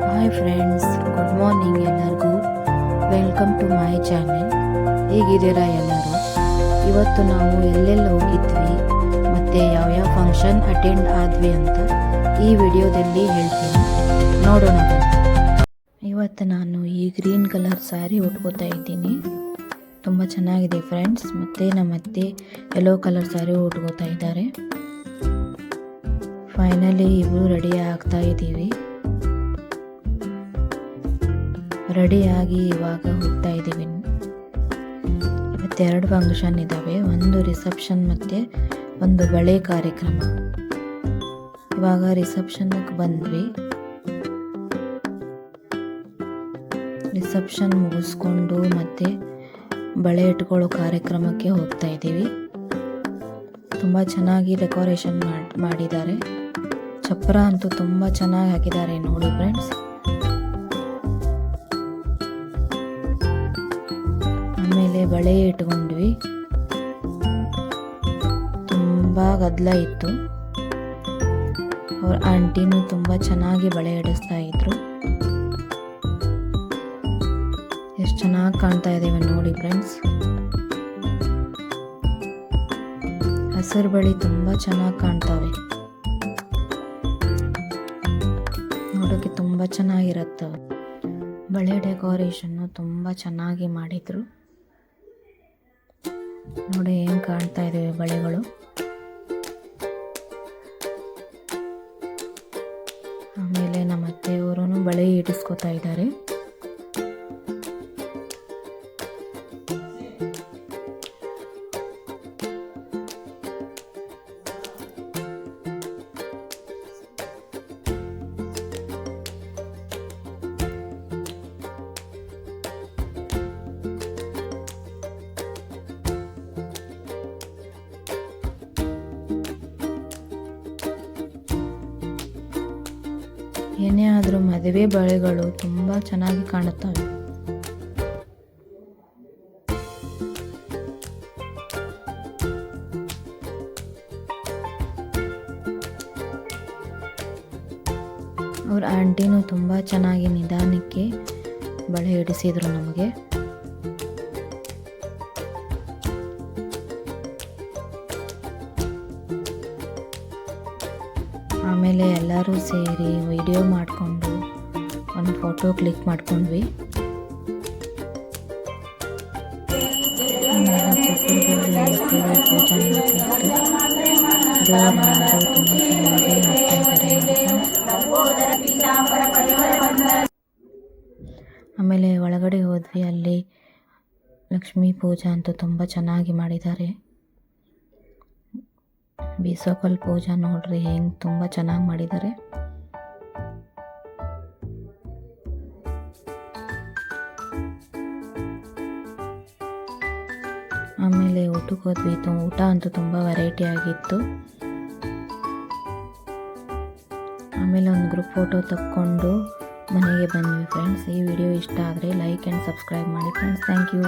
Hi friends, good morning ಎಲ್ಲರಿಗೂ. Welcome to my channel. ಹೇಗಿದ್ದೀರಾ ಎಲ್ಲರೂ? ಇವತ್ತು ನಾವು ಎಲ್ಲೆಲ್ಲಿ ಹೋಗಿದ್ವಿ ಮತ್ತು ಯಾವ್ಯಾವ ಫಂಕ್ಷನ್ ಅಟೆಂಡ್ ಆದ್ವಿ ಅಂತ ಈ ವಿಡಿಯೋದಲ್ಲಿ ಹೇಳ್ತೀನಿ, ನೋಡೋಣ. ಇವತ್ತು ನಾನು ಈ ಗ್ರೀನ್ ಕಲರ್ ಸ್ಯಾರಿ ಉಟ್ಕೋತಾ ಇದ್ದೀನಿ. ತುಂಬ ಚೆನ್ನಾಗಿದೆ ಫ್ರೆಂಡ್ಸ್. ಮತ್ತು ನಮ್ಮತ್ತೆ ಯೆಲ್ಲೋ ಕಲರ್ ಸ್ಯಾರಿ ಉಟ್ಕೋತಾ ಇದ್ದಾರೆ. ಫೈನಲಿ ಇಬ್ಬರು ರೆಡಿ ಆಗ್ತಾ ಇದ್ದೀವಿ. ರೆಡಿಯಾಗಿ ಇವಾಗ ಹೋಗ್ತಾ ಇದ್ದೀವಿ. ಇವತ್ತೆರಡು ಫಂಕ್ಷನ್ ಇದ್ದಾವೆ, ಒಂದು ರಿಸೆಪ್ಷನ್ ಮತ್ತು ಒಂದು ಬಳೆ ಕಾರ್ಯಕ್ರಮ. ಇವಾಗ ರಿಸೆಪ್ಷನ್ಗೆ ಬಂದ್ವಿ. ರಿಸೆಪ್ಷನ್ ಮುಗಿಸ್ಕೊಂಡು ಮತ್ತೆ ಬಳೆ ಇಟ್ಕೊಳ್ಳೋ ಕಾರ್ಯಕ್ರಮಕ್ಕೆ ಹೋಗ್ತಾ ಇದ್ದೀವಿ. ತುಂಬ ಚೆನ್ನಾಗಿ ಡೆಕೋರೇಷನ್ ಮಾಡಿದ್ದಾರೆ. ಚಪ್ರ ಅಂತೂ ತುಂಬ ಚೆನ್ನಾಗಿ ಹಾಕಿದ್ದಾರೆ ನೋಡಿ ಫ್ರೆಂಡ್ಸ್. ಆಮೇಲೆ ಬಳೆ ಇಟ್ಕೊಂಡ್ವಿ. ತುಂಬ ಗದ್ದಲ ಇತ್ತು. ಅವ್ರ ಆಂಟಿನೂ ತುಂಬ ಚೆನ್ನಾಗಿ ಬಳೆ ಇಡಿಸ್ತಾ ಇದ್ರು. ಎಷ್ಟು ಚೆನ್ನಾಗಿ ಕಾಣ್ತಾ ಇದ್ದೇವೆ ನೋಡಿ ಫ್ರೆಂಡ್ಸ್. ಹಸಿರು ಬಳೆ ತುಂಬ ಚೆನ್ನಾಗಿ ಕಾಣ್ತವೆ, ನೋಡೋಕ್ಕೆ ತುಂಬ ಚೆನ್ನಾಗಿರುತ್ತವೆ. ಬಳೆ ಡೆಕೋರೇಷನ್ನು ತುಂಬ ಚೆನ್ನಾಗಿ ಮಾಡಿದ್ರು. ನೋಡಿ ಹೆಂಗೆ ಕಾಣ್ತಾ ಇದ್ದೇವೆ ಬಳೆಗಳು. ಆಮೇಲೆ ನಮ್ಮ ಅತ್ತೆಯವರು ಬಳೆ ಇಡಿಸ್ಕೊತಾ ಇದ್ದಾರೆ. ಏನೇ ಆದರೂ ಮದುವೆ ಬಳೆಗಳು ತುಂಬ ಚೆನ್ನಾಗಿ ಕಾಣುತ್ತವೆ. ಅವ್ರ ಆಂಟಿನೂ ತುಂಬ ಚೆನ್ನಾಗಿ ನಿಧಾನಕ್ಕೆ ಬಳೆ ಇಡಿಸಿದ್ರು ನಮಗೆ. ಆಮೇಲೆ ಎಲ್ಲರೂ ಸೇರಿ ವಿಡಿಯೋ ಮಾಡಿಕೊಂಡು ಒಂದು ಫೋಟೋ ಕ್ಲಿಕ್ ಮಾಡ್ಕೊಂಡ್ವಿ. ಆಮೇಲೆ ಒಳಗಡೆ ಹೋದ್ವಿ. ಅಲ್ಲಿ ಲಕ್ಷ್ಮೀ ಪೂಜಾ ಅಂತೂ ತುಂಬ ಚೆನ್ನಾಗಿ ಮಾಡಿದ್ದಾರೆ. ಬೀಸೋಕಲ್ ಪೂಜಾ ನೋಡ್ರಿ ಹೆಂಗೆ ತುಂಬ ಚೆನ್ನಾಗಿ ಮಾಡಿದ್ದಾರೆ. ಆಮೇಲೆ ಊಟಕ್ಕೆ ಹೋದ್ವಿ. ಊಟ ಅಂತೂ ತುಂಬ ವೆರೈಟಿ ಆಗಿತ್ತು. ಆಮೇಲೆ ಒಂದು ಗ್ರೂಪ್ ಫೋಟೋ ತಕ್ಕೊಂಡು ಮನೆಗೆ ಬಂದ್ವಿ ಫ್ರೆಂಡ್ಸ್. ಈ ವಿಡಿಯೋ ಇಷ್ಟ ಆದರೆ ಲೈಕ್ ಆ್ಯಂಡ್ ಸಬ್ಸ್ಕ್ರೈಬ್ ಮಾಡಿ ಫ್ರೆಂಡ್ಸ್. Thank you.